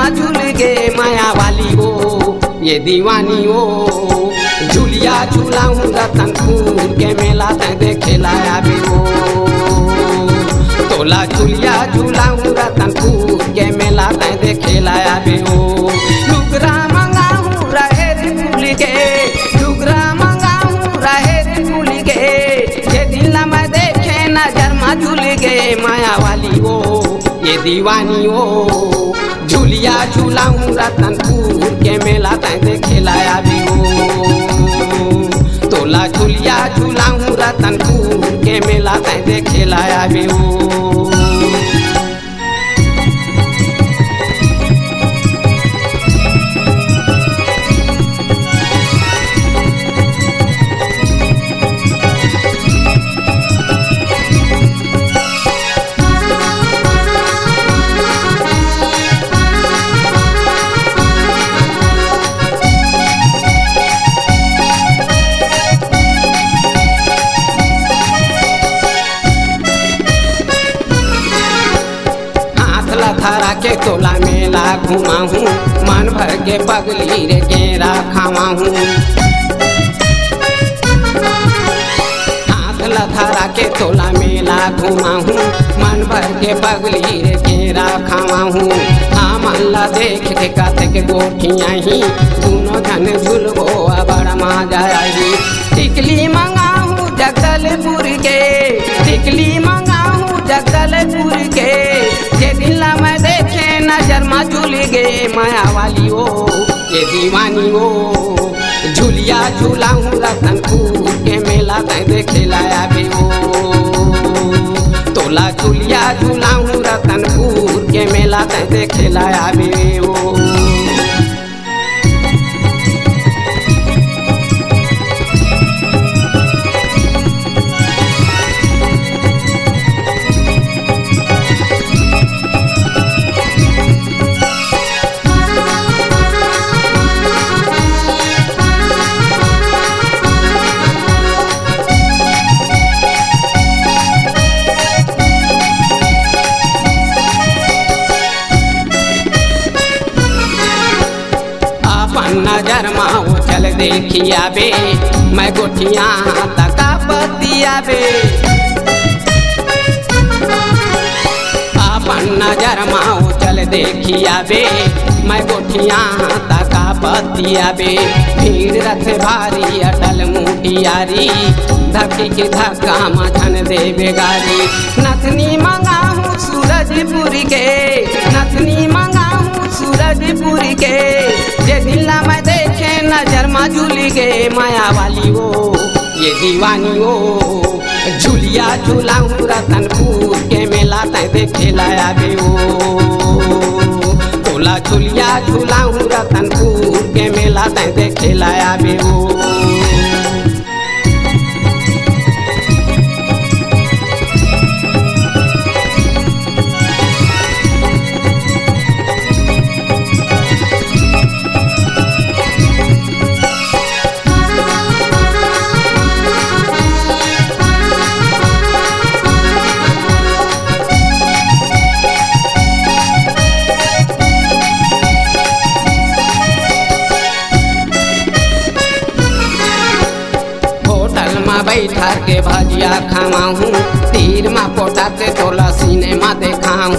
झूल गे माया वाली हो ये दीवानी हो। झूलिया झूलाऊं रतनपुर के मेला तय देखे लाया भी हो। तोला झूलिया झूलाऊं रतनपुर के मेला तय देखे लाया भी हो। लुगरा मंगाऊं रहे फूल के, लुगरा मंगाऊं रहे फूल के, ये दिल में देखे नजर में झूल गे माया वाली हो ये दीवानी हो। झूलिया झूलाऊं रतनपुर के मेला तय देखे लाया भी हो। तोला झूलिया झूलाऊं रतनपुर के मेला तय देखे लाया भी हो। थारा के तोला मेला घुमाऊं, मन भर के पगली रे केरा खावाऊं। हाथ लथारा के तोला मेला घुमाऊं, मन भर के पगली रे केरा खावाऊं। आमला देख के काथे के गोठियाँ ही दोनों धन झुलबो बड़ा मजा आई। टिकली मंगाऊं जगदलपुर के, टिकली मंगाऊं जगदलपुर के, ये दिल में देखे नजर में झूल गे माया वाली हो ये दीवानी हो। झूलिया झूलाऊं रतनपुर के मेला तय देखे लाया भी हो। तोला झूलिया झूलाऊं रतनपुर के मेला तय देखे लाया भी हो। नजर माओ चल देखिया बे मैं गोठिया तका बतिया बे। अपन नजर माओ चल देखिया बे मैं गोठिया तका बतिया बे। भीड़ रथ भारी अटल मुटियारी, धक्की के धक्का मथन दे बेगारी। नथनी मंगाऊं सूरजपुर के, नथनी मंगाऊं सूरजपुर के, ये दिल में देखे नजर में झूल गे माया वाली हो ये दीवानी हो। झूलिया झूलाऊं रतनपुर के मेला तय देखे लाया भी हो। तोला झूलिया झूलाऊं रतनपुर के मेला तय देखे लाया भी हो। बैठा के भजिया खावाऊं, तीर मा पोटा के तोला सिनेमा देखाऊं।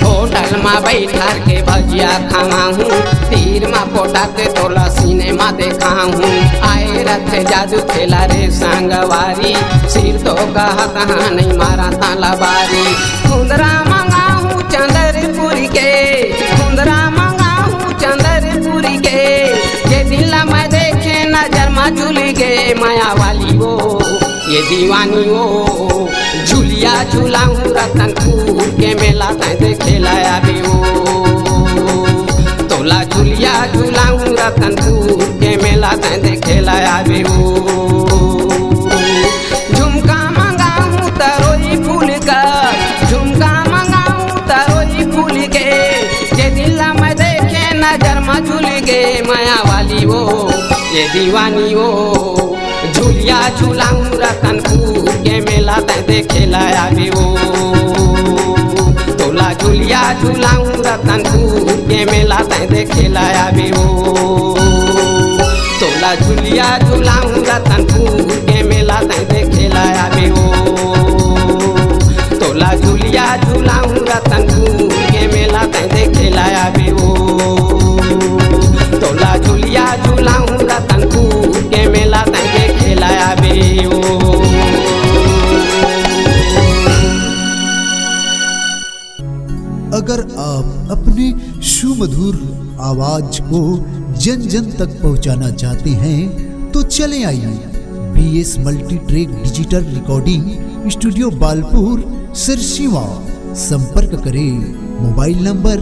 होटल मा बैठा के भजिया खावाऊं, तीर मा पोटा के तोला सिनेमा देखाऊं। आए रथ जादू खेला रे संगवारी, सिर तो कहा कहाँ नहीं मारा ताला बारी। खुंदरा मंगाऊं चंद्रपुर के, खुंदरा मंगाऊं चंद्रपुर के, ये दिल में देखे नजर में झूल गे माया वाली हो ये दीवानी हो। झूलिया झूलाऊं रतनपुर के मेला तय देखे लाया भी हो। तोला झूलिया झूलाऊं रतनपुर के मेला तय देखे लाया भी हो। झुमका मंगाऊं तरोई फूल का, झुमका मंगाऊं तरोई फूल के, ये दिल में देखे नजर में झूल गे माया वाली हो ये दीवानी हो। झूलिया झूलाऊं रतनपुर के मेला तय देखे लाया भी हो। झुलिया झुलाऊं रतनपुर के मेला तय देखेला आवे हो। तोला झुलिया झुलाऊं रतनपुर के मेला तय देखेला आवे हो। तोला झुलिया झुलाऊं रतनपुर के मेला तय देखेला आवे हो। तोला झुलिया झुलाऊं रतनपुर के मेला तय देखेला आवे हो। अगर आप अपने सुमधुर आवाज को जन जन तक पहुंचाना चाहते हैं तो चले आइए BS multi track digital recording studio Balpur Sirsiwa. संपर्क करें मोबाइल नंबर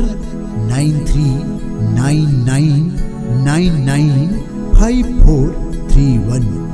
9399995431।